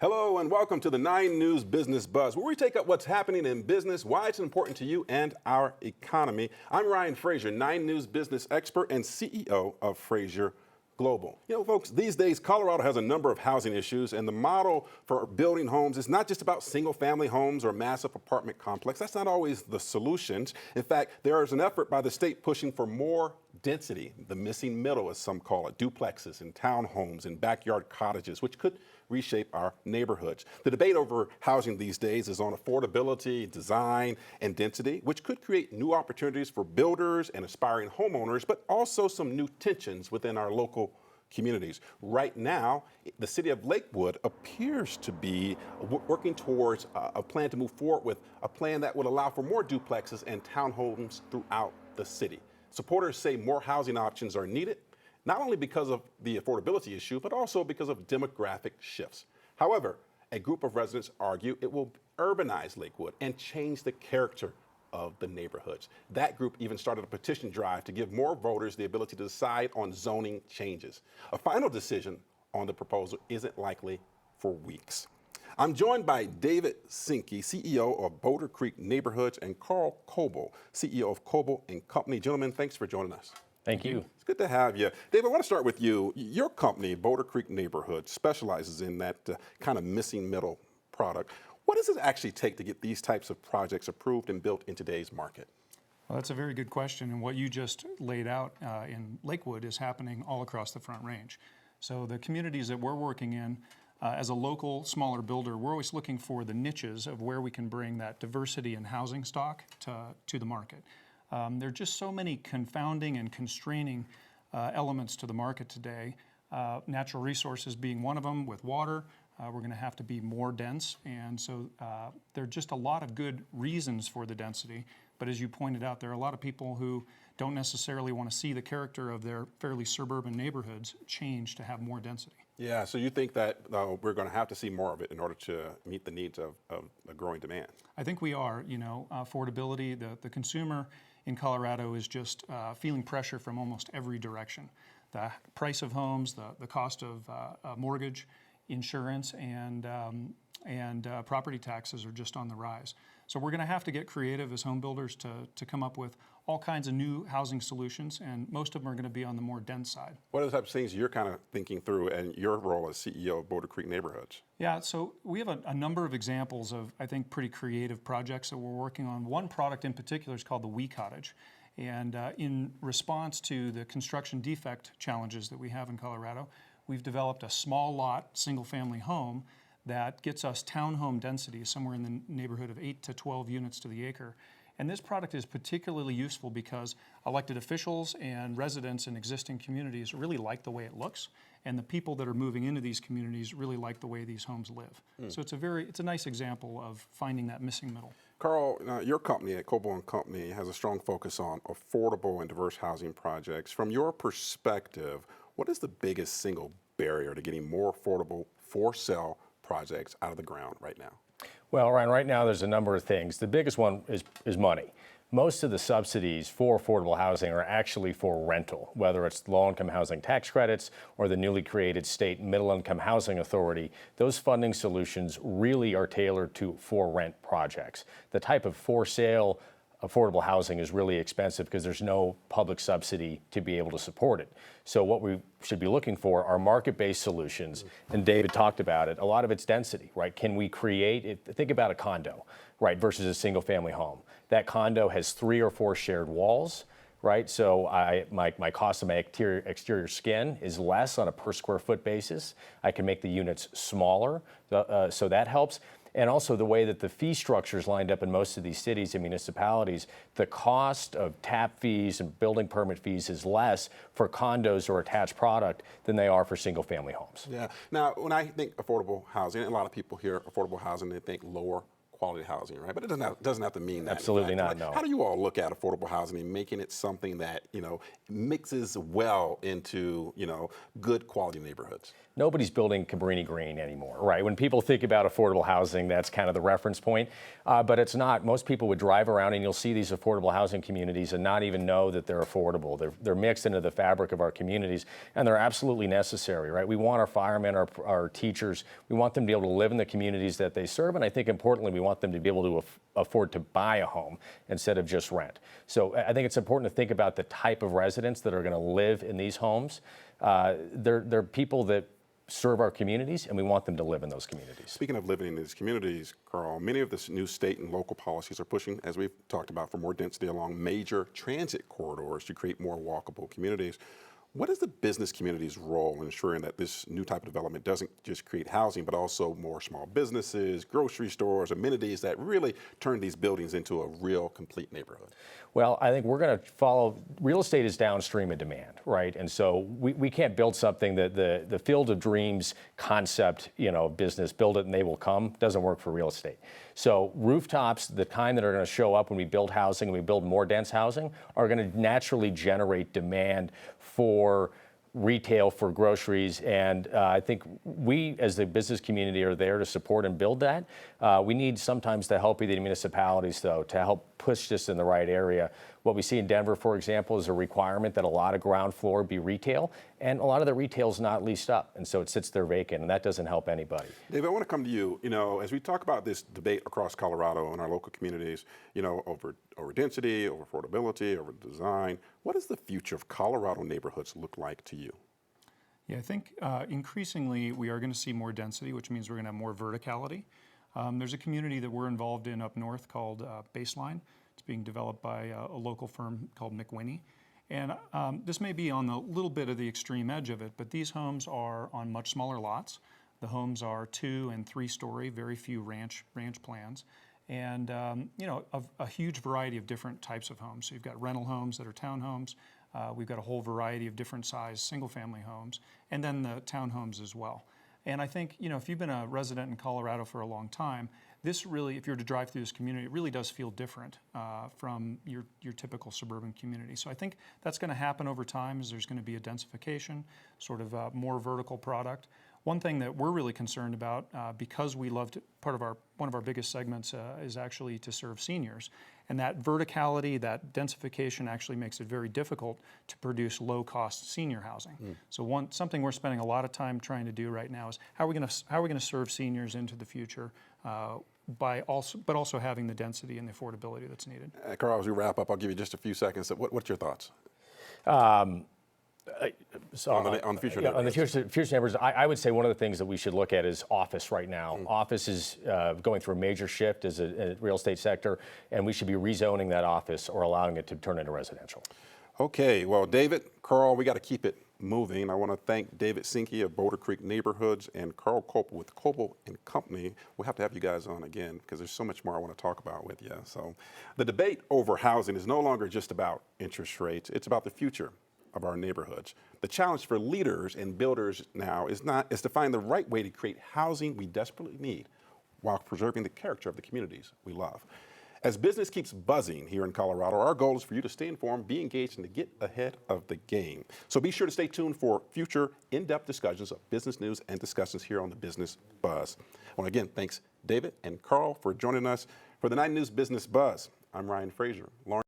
Hello and welcome to the 9 News Business Buzz, where we take up what's happening in business, why it's important to you and our economy. I'm Ryan Frazier, 9 News business expert and CEO of Frazier Global. You know, folks, these days Colorado has a number of housing issues, and the model for building homes is not just about single-family homes or massive apartment complex. That's not always the solution. In fact, there is an effort by the state pushing for more density, the missing middle, as some call it, duplexes and townhomes and backyard cottages, which could reshape our neighborhoods. The debate over housing these days is on affordability, design, and density, which could create new opportunities for builders and aspiring homeowners, but also some new tensions within our local communities. Right now, the city of Lakewood appears to be working towards a plan to move forward with a plan that would allow for more duplexes and townhomes throughout the city. Supporters say more housing options are needed, not only because of the affordability issue, but also because of demographic shifts. However, a group of residents argue it will urbanize Lakewood and change the character of the neighborhoods. That group even started a petition drive to give more voters the ability to decide on zoning changes. A final decision on the proposal isn't likely for weeks. I'm joined by David Sinkey, CEO of Boulder Creek Neighborhoods, and Carl Koelbel, CEO of Koelbel and Company. Gentlemen, thanks for joining us. Thank you. It's good to have you. David, I want to start with you. Your company, Boulder Creek Neighborhoods, specializes in that kind of missing middle product. What does it actually take to get these types of projects approved and built in today's market? Well, that's a very good question, and what you just laid out in Lakewood is happening all across the Front Range. So the communities that we're working in, as a local, smaller builder, we're always looking for the niches of where we can bring that diversity in housing stock to the market. There are just so many confounding and constraining elements to the market today. Natural resources being one of them. With water, we're going to have to be more dense, and so there are just a lot of good reasons for the density. But as you pointed out, there are a lot of people who don't necessarily want to see the character of their fairly suburban neighborhoods change to have more density. Yeah, so you think that we're going to have to see more of it in order to meet the needs of a growing demand? I think we are. You know, affordability, the consumer in Colorado is just feeling pressure from almost every direction. The price of homes, the cost of mortgage, insurance, and property taxes are just on the rise. So we're going to have to get creative as home builders to come up with all kinds of new housing solutions, and most of them are going to be on the more dense side. What are the types of things you're kind of thinking through and your role as CEO of Boulder Creek Neighborhoods? Yeah, so we have a number of examples of, I think, pretty creative projects that we're working on. One product in particular is called the We Cottage. And in response to the construction defect challenges that we have in Colorado, we've developed a small lot, single-family home that gets us townhome density somewhere in the neighborhood of 8 to 12 units to the acre. And this product is particularly useful because elected officials and residents in existing communities really like the way it looks, and the people that are moving into these communities really like the way these homes live. So it's a nice example of finding that missing middle. Carl, your company at Koelbel and Company has a strong focus on affordable and diverse housing projects. From your perspective, what is the biggest single barrier to getting more affordable for-sale projects out of the ground right now? Well, Ryan, right now there's a number of things. The biggest one is money. Most of the subsidies for affordable housing are actually for rental, whether it's low-income housing tax credits or the newly created state middle-income housing authority. Those funding solutions really are tailored to for-rent projects. The type of for-sale affordable housing is really expensive because there's no public subsidy to be able to support it. So what we should be looking for are market-based solutions, and David talked about it. A lot of it's density, right? Can we create it? Think about a condo, right, versus a single-family home. That condo has 3 or 4 shared walls, right? So my cost of my exterior skin is less on a per square foot basis. I can make the units smaller, so that helps. And also the way that the fee structure is lined up in most of these cities and municipalities, the cost of tap fees and building permit fees is less for condos or attached product than they are for single family homes. Yeah. Now, when I think affordable housing, and a lot of people hear affordable housing, they think lower quality housing, right? But it doesn't have to mean that. Absolutely not, Like, no. how do you all look at affordable housing and making it something that, mixes well into, good quality neighborhoods? Nobody's building Cabrini Green anymore, right? When people think about affordable housing, that's kind of the reference point, but it's not. Most people would drive around and you'll see these affordable housing communities and not even know that they're affordable. They're mixed into the fabric of our communities, and they're absolutely necessary, right? We want our firemen, our teachers, we want them to be able to live in the communities that they serve, and I think importantly, we want them to be able to afford to buy a home instead of just rent. So I think it's important to think about the type of residents that are going to live in these homes. They're people that serve our communities, and we want them to live in those communities. Speaking of living in these communities, Carl, many of the new state and local policies are pushing, as we've talked about, for more density along major transit corridors to create more walkable communities. What is the business community's role in ensuring that this new type of development doesn't just create housing, but also more small businesses, grocery stores, amenities that really turn these buildings into a real complete neighborhood? Well, I think we're going to follow, real estate is downstream of demand, right? And so we can't build something that the field of dreams concept, business, build it and they will come, doesn't work for real estate. So rooftops, the kind that are going to show up when we build housing and we build more dense housing, are going to naturally generate demand for retail, for groceries, and I think we as the business community are there to support and build that. We need sometimes the help of the municipalities, though, to help push this in the right area. What we see in Denver, for example, is a requirement that a lot of ground floor be retail, and a lot of the retail is not leased up, and so it sits there vacant, and that doesn't help anybody. David, I want to come to you. As we talk about this debate across Colorado and our local communities, over density, over affordability, over design, what does the future of Colorado neighborhoods look like to you? Yeah, I think increasingly we are going to see more density, which means we're going to have more verticality. There's a community that we're involved in up north called Baseline. It's being developed by a local firm called McWinney. And this may be on a little bit of the extreme edge of it, but these homes are on much smaller lots. The homes are 2- and 3-story, very few ranch plans. And a huge variety of different types of homes. So you've got rental homes that are townhomes. We've got a whole variety of different size single-family homes, and then the townhomes as well. And I think, if you've been a resident in Colorado for a long time, this really, if you were to drive through this community, it really does feel different from your typical suburban community. So I think that's going to happen over time as there's going to be a densification, sort of a more vertical product. One thing that we're really concerned about, because we love to, one of our biggest segments is actually to serve seniors. And that verticality, that densification actually makes it very difficult to produce low-cost senior housing. So something we're spending a lot of time trying to do right now is how are we going to serve seniors into the future, but also having the density and the affordability that's needed. Carl, as we wrap up, I'll give you just a few seconds. What's your thoughts? So on the future neighborhoods. On the future neighborhoods, I would say one of the things that we should look at is office right now. Office is going through a major shift as a real estate sector, and we should be rezoning that office or allowing it to turn into residential. Okay, well, David, Carl, we got to keep it moving. I want to thank David Sinkey of Boulder Creek Neighborhoods and Carl Koelbel with Koelbel and Company. We'll have to have you guys on again because there's so much more I want to talk about with you. So the debate over housing is no longer just about interest rates. It's about the future of our neighborhoods. The challenge for leaders and builders now is to find the right way to create housing we desperately need while preserving the character of the communities we love. As business keeps buzzing here in Colorado, our goal is for you to stay informed, be engaged, and to get ahead of the game. So be sure to stay tuned for future in-depth discussions of business news and discussions here on the Business Buzz. Well, again, thanks David and Carl for joining us for the 9 News Business Buzz. I'm Ryan Frazier. Lauren